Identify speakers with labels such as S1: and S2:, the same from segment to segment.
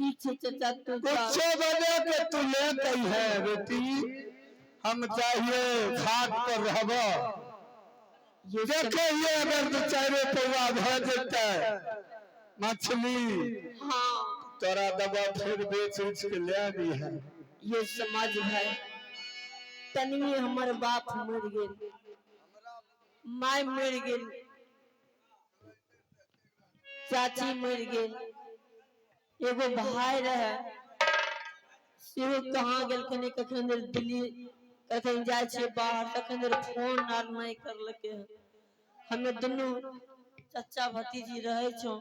S1: कुछ बजे के तू ले गई है बेटी हम चाहिए घाट पर रहब देखे ये अगर दो चारे पौवा भ जेते मछली
S2: हाँ
S1: तोरा दबा फिर बेच उच के ले दी है
S2: ये समझ है तनी हमर बाप मर गेल माय मर गेल चाची मर गेल एगो भाई रहे सेहो कहाँ गेल कने कखन दिल्ली कखन जाय छे बाहर कखन फोन आर नहीं करलके हमें दुनू चाचा भतीजी रहे छो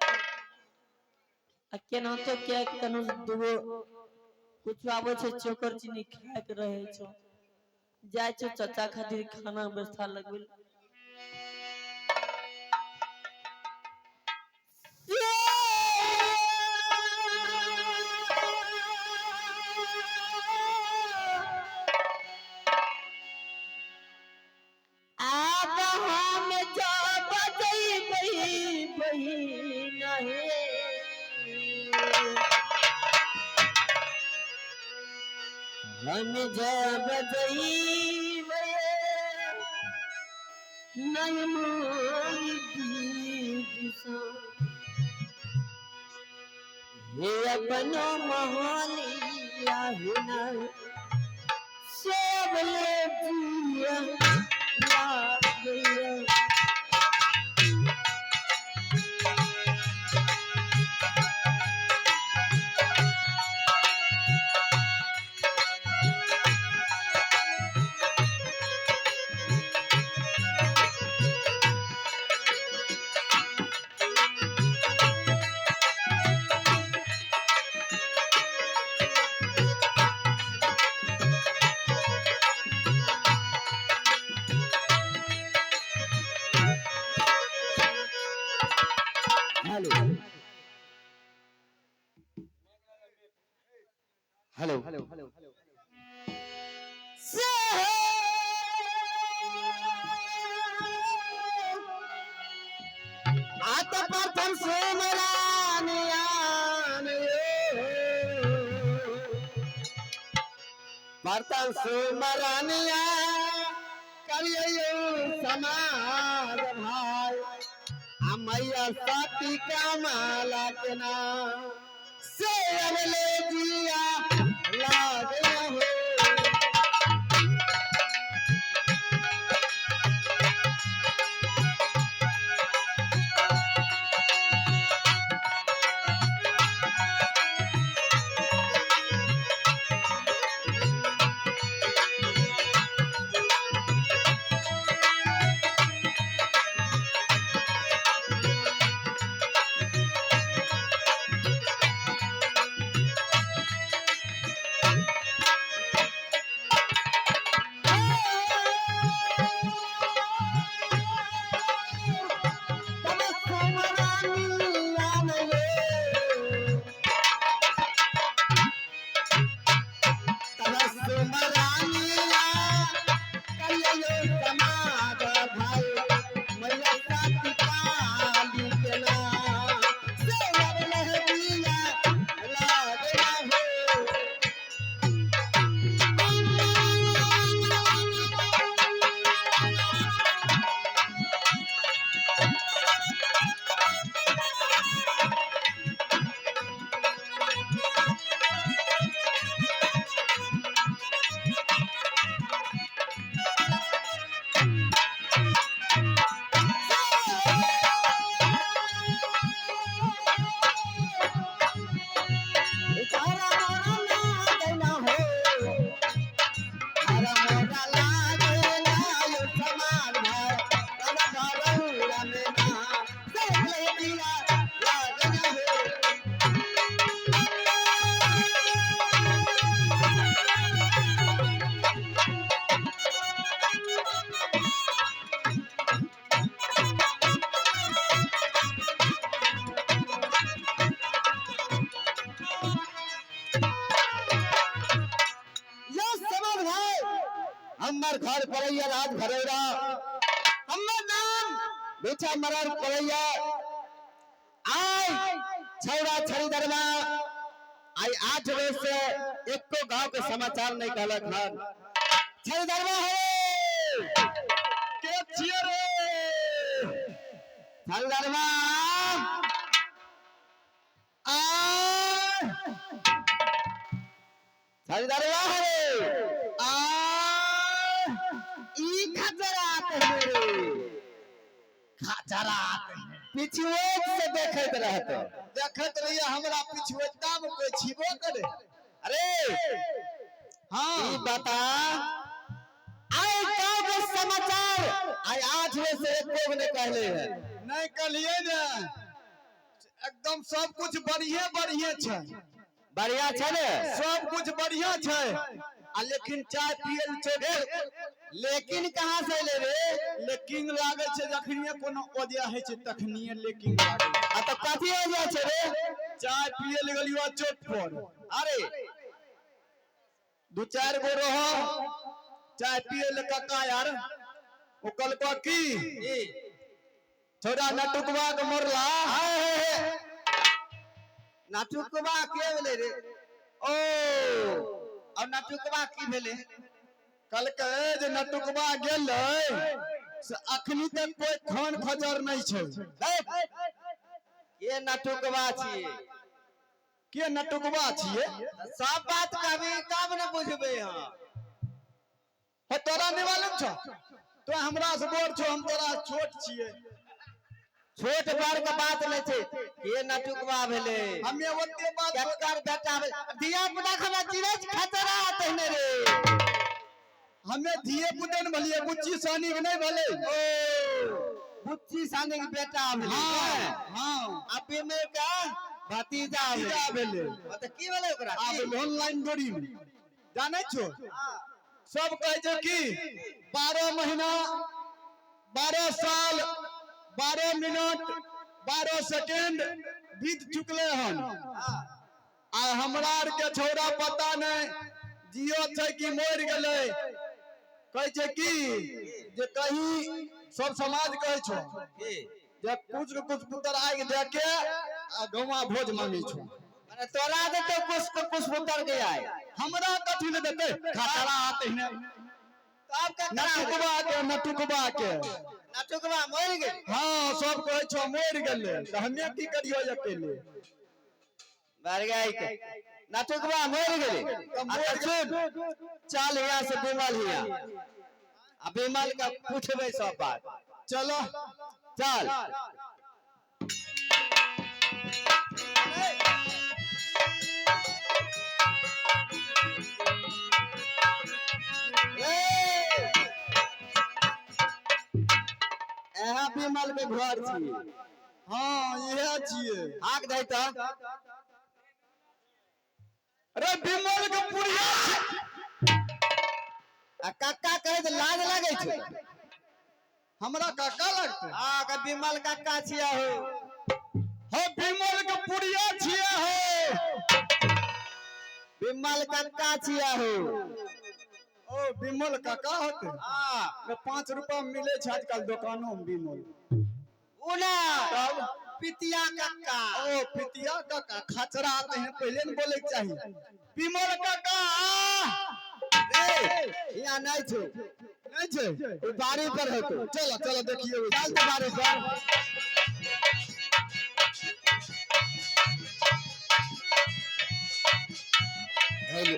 S2: आ केना तो क्या कनो दुगो कुछ आबे छे चोकर चीनी खाए के रहे छो जाय छो चाचा खातिर खाना व्यवस्था लगल हम जब जइबे नहीं मोरी दीदिसा ये अपनो मोहलिया हुना सब ले जिया लागिया
S1: हेलो
S2: आता प्रथम सोमरानियान
S1: बर्तन सुमरानिया करियो समाज भाई मैया सती कमाला के नाम से अगले जिया लागे हो हमार घर परैया राज घरेरा, हमर नाम बेटा मरर परैया। आई छौरा छड़ी दरबा आई 8 बजे से एको गांव के समाचार नहीं कहलक हन। छड़ी दरबा हो के छिए रे छड़ी दरबा आ छड़ी दरबा हो आ ई खजरात मेरे खजरात पिछुएट से देखत रहिए हमरा पिछुएटा में कोई छिबो करे। अरे हां ई बता आई गांव के समाचार आई 8 बजे से एको ने कहले है नहीं कहलिए ने एकदम सब कुछ बढ़िया छै बढ़िया छै ने सब कुछ बढ़िया छै आ लेकिन चाय पियल छै लेकिन कहां से ले रे लेकिन लागे छै जखनिए कोनो ओदिया है छै तखनिए लेकिन लागे आ त कथि हो जाय छै रे चाय पिए लगलियो चोट पर। अरे 2-4 गो रहो चाय पिए ले काका यार ओ कलको की छोड़ा नटुकवा के मोरला नटुकवा के भेले रे ओ और नटुकवा की भेले कल के जे नटुकवा गेलै से अखनी तक कोई खान खजर नहीं छै। ये नटुकवा छिए के नटुकवा छिए सब बात कहबी तब न बुझबे हां हो तोरा नहीं मालूम छ तो हमरा से बोल छो हम तोरा छोट छिए छोट बड़ के बात नहीं छै ये नटुकवा भेले हमें ओते बात केकर बेटा दिया पुता खना चिरज खतरा तहने रे हमें दिए पुतन भलिए बुच्ची सानी के नहीं भले ओ बुच्ची सानी के बेटा भेले हां आपे में का भतीजा भेले त की भेले ओकरा अब ऑनलाइन जोड़ी जानै छो सब कहै छै कि 12 महीना 12 साल 12 मिनट 12 सेकंड बीत चुकले हन आ हमरा आर के छोरा पता नहीं जियो छै कि मर गेलै कहै छै कि जे कहीं सब समाज कहै छो जे कुछ पुत्र आइ देके आ गौवा भोज मांगे छो माने तोरा देते कुछ पुत्र के आइ हमरा कथि ले देते खतरा आते ने तब का नटुकवा के मर गेल हां सब कहै छो मर गेलै त हमे की करियो अकेले मर गई के नटुकवा मर गेलै अच्छा सुन चल यहां से बिमल हिया आ बिमल का पूछबे सब बात चलो चल एहा बिमल के घर छिए हां इहे छिए आग दे त अरे बिमल के पुरिया आ काका कहे त लाज लागे छै हमरा काका लगते आ के बिमल काका छिए हो बिमल के पुरिया छिए हो बिमल काका छिए हो ओ बिमल काका होते हां 5 रुपया मिले छै आजकल दुकानों में बिमल ओना तब पितिया काका ओ पितिया काका खचरा आते हैं पहले न बोले के चाहिए बिमल काका रे यहां नहीं छे ओ बारी पर है तो चलो देखिए चल तो बारी पर हेलो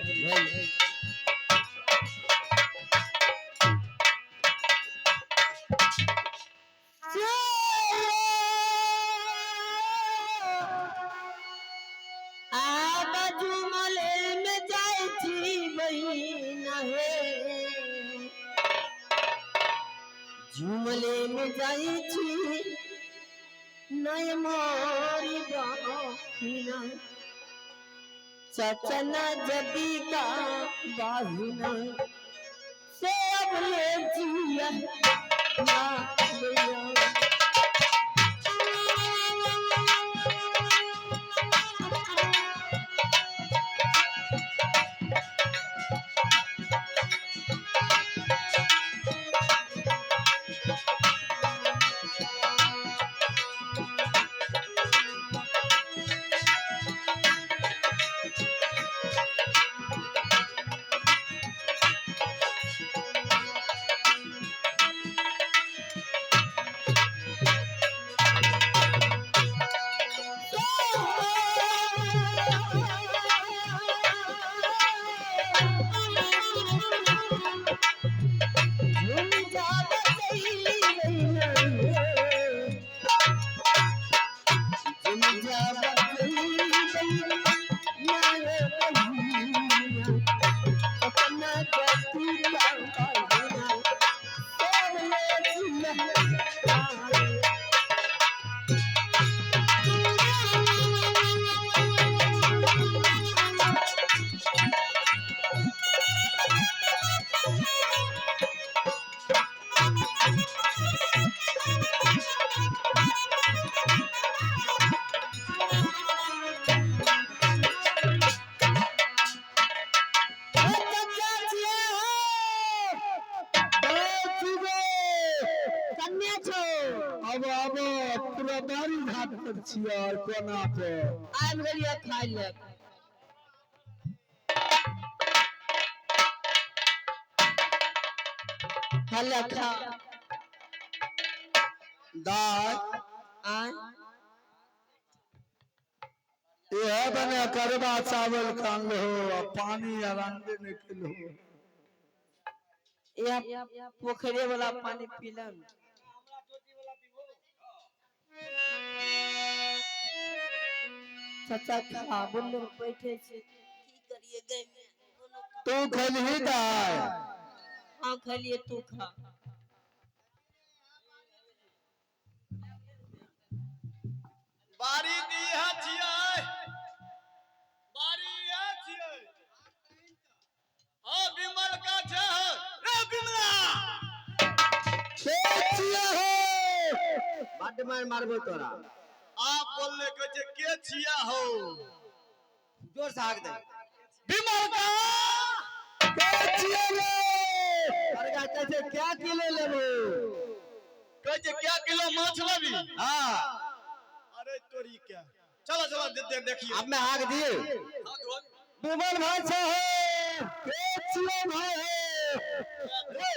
S2: झुमले में जाई छी नय मोरी बाहिना चचना जदी का बाहिना से अब ले जिया ना भैया
S1: अब पूरा बारी घाट पर छियै कोना पे
S2: आबि गेलियै खाइ ले हल्ला खा
S1: दाय
S2: आय
S1: यह बने करवा चावल खान लो पानी आराम निकलो
S2: यह पोखरे वाला पानी पीलन चाचा खा बोलो बैठे छे की करिए गए में
S1: तू खलही दाय
S2: हां खलिए तू खा
S1: बारी दी है छियै बारी है छियै हां विमल का छै रे विमला के छियै हो बड मार मारबो तोरा आप बोलने के जे के छियै हो जोर से हाक दे विमल का के छियै रे अरे कहते क्या किलो लेबो कहते क्या किलो माछ लेबी हां अरे तोरी क्या चलो चलो देखिए अब मैं हाक दिए विमल भाई से है पेचियो भाई है रे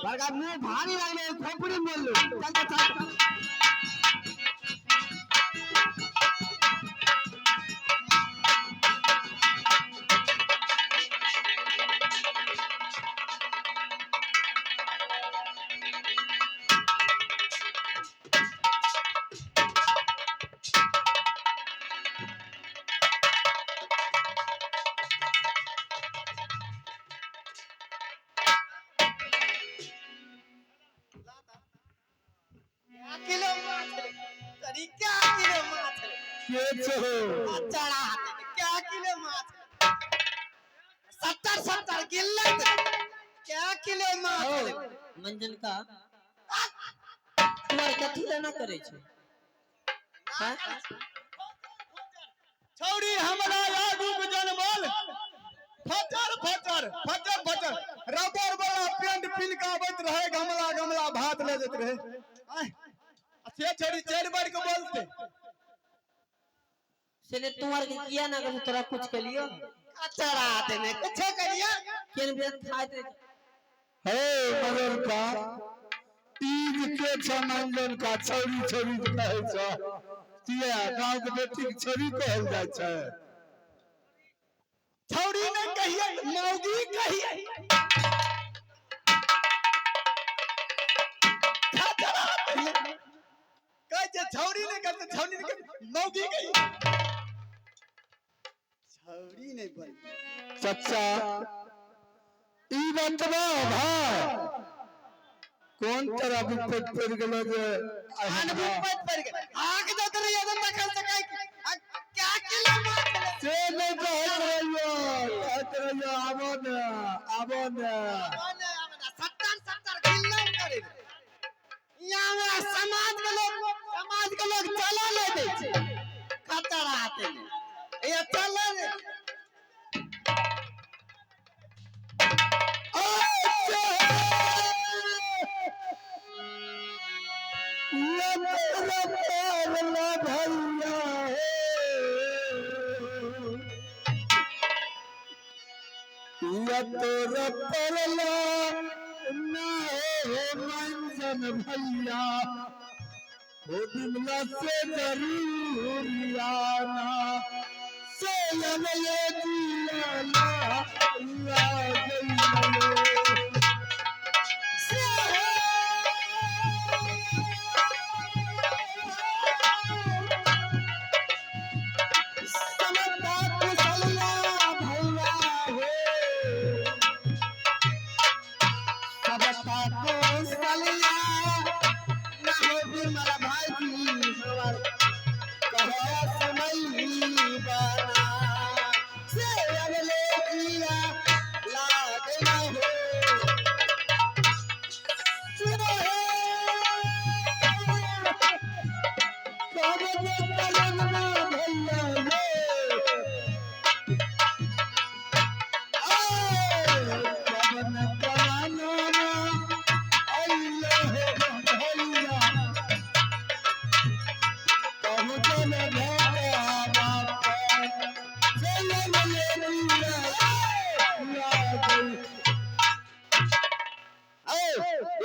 S1: बड़का मुंह भारी लागले खोपड़ी बोल लो चल चल किलो माछ तरी क्या किलो माछ के छो चढ़ा क्या किलो माछ 70 किलो क्या किलो माछ
S2: मंजन का तुम्हारे कथी लेना करे छे हां
S1: छौड़ी हमरा आगू के जनमल फटर रबर वाला पेंट पिन के आवत रहे गमला भात ले जत रहे से छोड़ी 4 बार के बोलते
S2: से तुम्हारे के किया ना करे तोरा कुछ के लियो
S1: अचरा देने कुछ करिया
S2: केन बेन खाइत
S1: हे मगर का तीज के छमंजन का छौरी कहै छ तिया गांव के बेटी के छौरी कहल जाय छै छौरी ने कहिए मौगी कहिए कहे छौरी ने कहते छौरी ने मौगी कहिए छौरी नहीं बोल चाचा ई बतबा भाई कौन तरह विपद पड़ गेलो जे आन विपद पड़ गेल आग दे करे एकदम तकल सकाय क्या किलो माछ से नहीं कहत रहियो आबो न 70 किलो करे यहाँ समाज के लोग चला ले दे छै खतरा आते ने ये चला ने तोर परला ना हो मंजन भैया हो बिमला से जरूरियाना से लले दियाना ला गई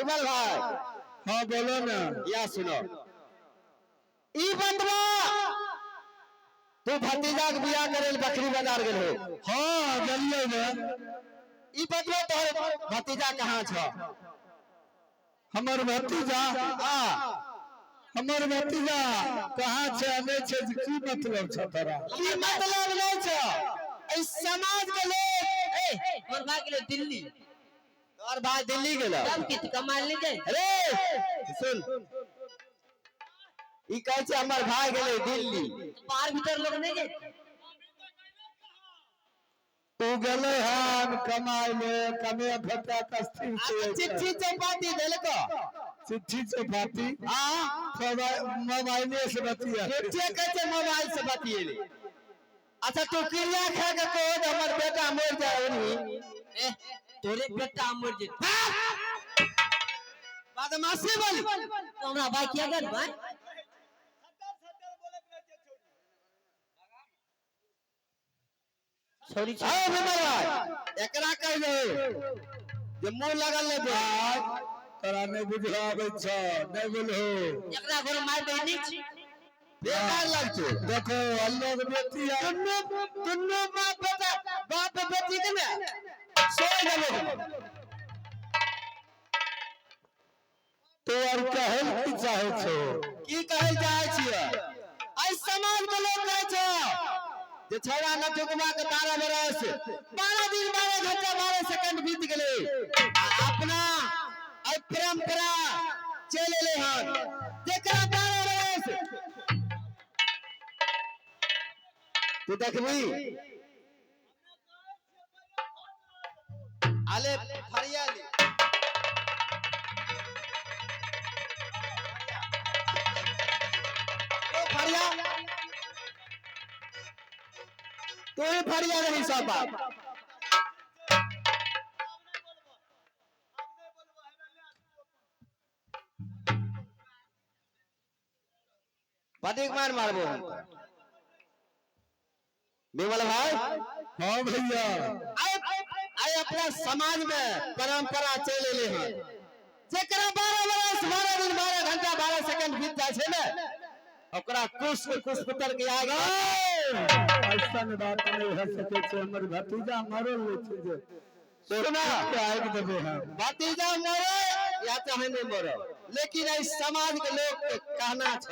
S1: विमल भाई
S3: हाँ बोलो ना।
S1: या सुनो ई बंदवा तू भतीजा के बियाह करे बकरी बाजार गेल हो।
S3: हाँ गलिए में
S1: ई बंदवा तोहर भतीजा कहाँ छ?
S3: हमर भतीजा हमर भतीजा कहाँ छे नहीं छे की मतलब छ तोरा?
S1: की मतलब नहीं छ? ई समाज के लोग
S2: और भाग गेले दिल्ली।
S1: और भाई दिल्ली गेला
S2: सब कित कमाल नहीं जाए।
S1: अरे सुन ई कहे छे हमर भाई गेले दिल्ली।
S2: बाहर भीतर लोग नहीं जाए।
S3: तू गेले हन कमाई में कमे भत्ता कस्ती से
S1: चिट्ठी चपाती देलको
S3: चिट्ठी से बाती मोबाइल से बतिया
S1: चिट्ठी कहते मोबाइल से बतिएले। अच्छा तू क्रिया खा के को हमर बेटा मर जाए
S2: तोरे बेटा मर जे
S1: बदमाशी बोली
S2: तो हमरा भाई क्या कर भाई? सॉरी
S1: हां विमल भाई एकरा कह दे जे मुंह लगल ले दे
S3: तोरा नहीं बुझावे छ नहीं बोलहो
S2: एकरा घर मार बहनी छी।
S1: बेकार लगतो
S3: देखो अल्लाह के बेटी है
S1: दुन्नो बाप बेटी के ना सोए गेलो
S3: तो और कहल की चाहे छो?
S1: की कहल जाय छियै आई समाज के लोग कहै छ जे छौड़ा नटुकबा के 12 बरस 12 दिन 12 घंटा 12 सेकंड बीत गेले अपना आई परंपरा चले ले हन जेकरा 12 बरस तू देखबी आले फरियाली फरिया तू ही फरिया रही सब बात पतिक मार मारबो विमल भाई।
S3: हाँ भैया
S1: आई अपना समाज में परंपरा चले ले हैं जेकरा 12 बरस 12 दिन 12 घंटा 12 सेकंड बीत जाय छे ने ओकरा कुछ पुत्र के आगे
S3: ऐसा बात नहीं हो सके छे। हमर भतीजा मरल छे जे
S1: सुना
S3: के आगे देबे हम
S1: भतीजा मरे या चाहे नहीं मरे लेकिन इस समाज के लोग के कहना छ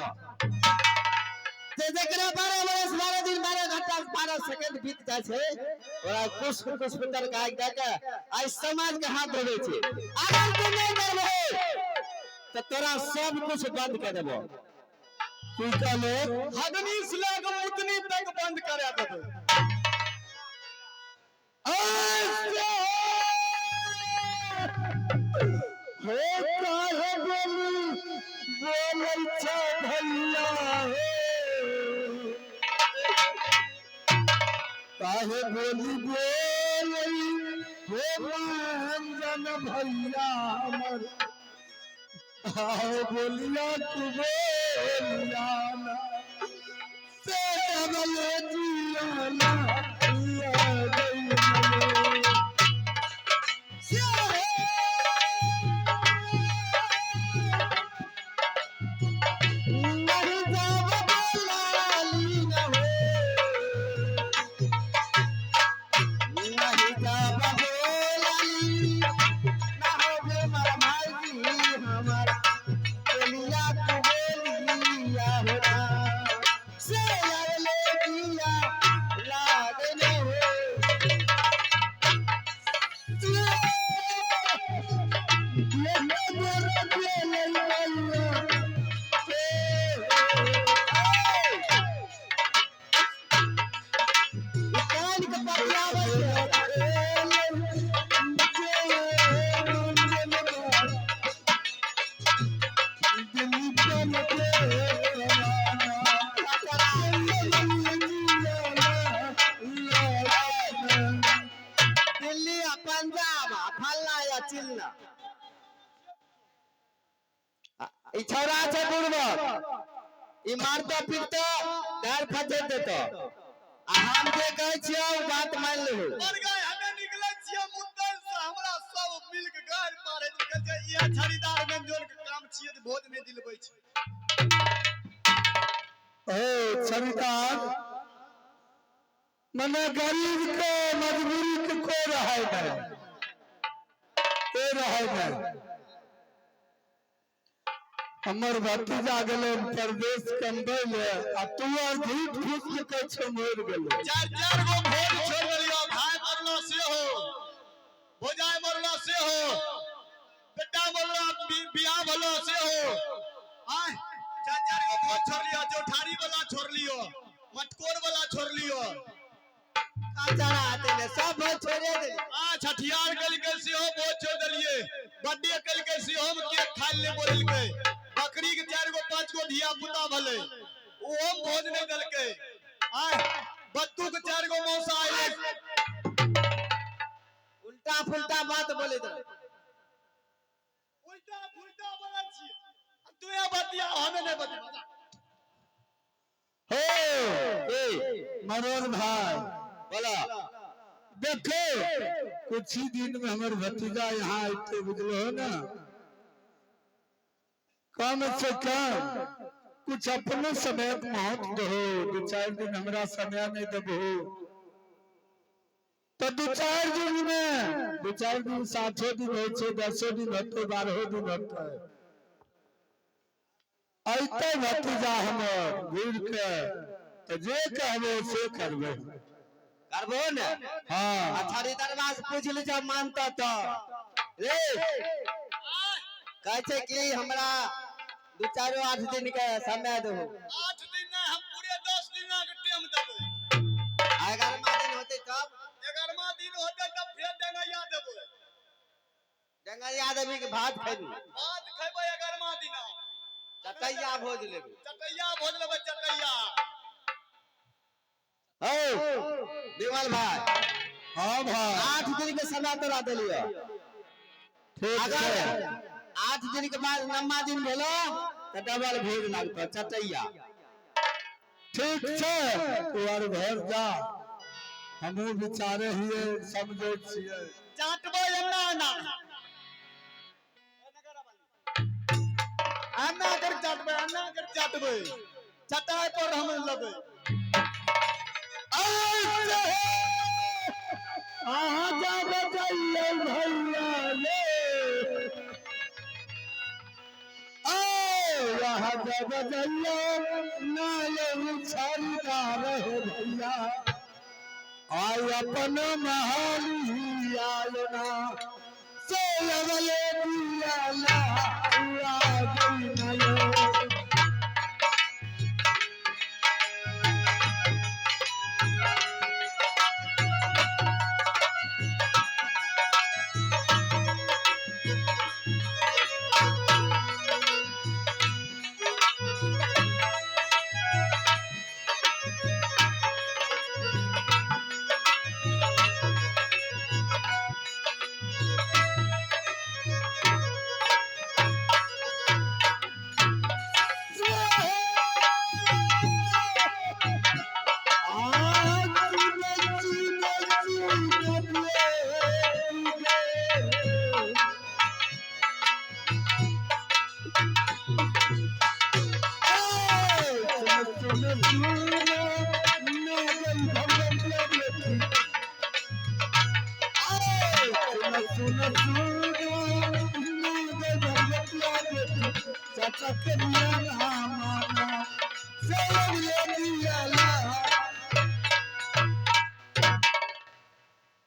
S1: जे जेकरा 12 बरस 12 दिन 12 घंटा 12 सेकंड बीत जाय छे ओकरा कुछ पुत्र के आगे देके आई समाज के हाथ धोबे छे अगर तू नहीं करबे तो तोरा सब कुछ बंद कर देबो।
S3: तू चले
S1: हदनी से उतनी तक बंद करा देबो।
S3: हे काहे बोली बोलै छ भैया हे काहे बोली बोलै हो महाजन भैया हमर आओ बोलिया तू बोलिया ना से डबले जियाना या गई मने नहीं जाव बोलाली न हो नहीं जाव बोलाली ना हो बे मार भाई हमार बोलिया तू बोलिया हो ना से लगले दिया लागे न हो ये मोर के लइया
S1: दिल्ली पंजाब फल्ला या चिल्ला ई छौरा छै बुड़बक ई मारतो पीटतो घर फटे देतो आ हम जे कहै छियै ओ बात मान लेहो
S4: हमे निकले छियै मुद्दे से हमरा सब मिल के गाड़ मारे कहै छै
S1: ये छड़ीदार व्यंजन के काम छिए त भोज नहीं दिलबै छै।
S3: ओ छड़ीदार मने गरीब के मजबूरी के कोई रहे नहीं, कोई रहे नहीं। हमर भतीजा गेले परदेश कमबै ले आ तू और झूठ फूस के कह छ मर गेलो।
S1: चार चार गो भोज छोड़ देलियो, भाई मरलो से हो, भोजाई मरलो से हो, बेटा मरलो, बियाह भलो से हो। आय चार चार गो भोज छोड़ लियो, जोठारी वाला छोड़ लियो, मटकोर वाला छोड़ लियो।
S2: काचरा आते ने सब भोज छोड़े दे।
S1: आ छठियार कल के से हो भोज छोड़ देलिए, बर्थडे कल के से हम केक खाइ ले बोललकै, बकरी के 4 गो 5 गो धिया पुता भले ओहो भोज नहीं देलकै। आय बत्तू के 4 गो मौसा आइले,
S2: उल्टा फुल्टा बात बोले दे।
S1: उल्टा फुल्टा बोलै छी, तू ये बतिया हमें नहीं बतिया।
S3: हे मनोज भाई
S1: बोला
S3: देखो कुछ ही दिन में हमारे भतीजा यहाँ आते बुझलो हो ना, कम से कम कुछ अपने समय महत्व दो। 2-4 दिन हमरा समय नहीं देबो तो 2-4 दिन में 2-4 दिन 7 दिन हो छे, 10 दिन होते, 12 दिन होते ऐते भतीजा हमर घूर के तो जे कहबो से करबे।
S1: करबो ने।
S3: हाँ
S2: छड़ीदार से पूछ ले जब मानता तो रे कहे छे कि हमरा 2-4-8 दिन के समय दो।
S1: 8 दिन नहीं, हम पूरे 10 दिन के टाइम देबै।
S2: 11वां दिन होते तब
S1: 11वां दिन होते तब फिर डेंगैया देबै।
S2: जंगलिया देवी के भात खैबू,
S1: भात खैबै 11वां दिन,
S2: चटैया भोज लेबू।
S1: चटैया भोज लेबै, चटैया।
S2: हो विमल भाई,
S3: हाँ भाई
S2: 8 दिन के समय तोरा देलियो।
S3: ठीक
S2: अगर
S3: है
S2: 8 दिन के बाद 9वां दिन भेलो तो डबल भोज लगतो चटैया।
S3: ठीक है तू और घर जा, हमहू विचारे हिए समझे छिए।
S1: चाटबै एना एना, एना कर चाटबै, एना कर चाटबै, चटाई पर हम लेबै।
S3: आहा जा बजाइए भैया ले, यहाँ जा बजाइए ना ये छड़ीदार है भैया, आय अपन महाली आयो ना से लगले दिया ना आ गई ना यो।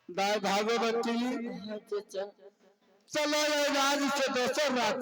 S3: दाई भागवती चलो ये राज से दोसर राज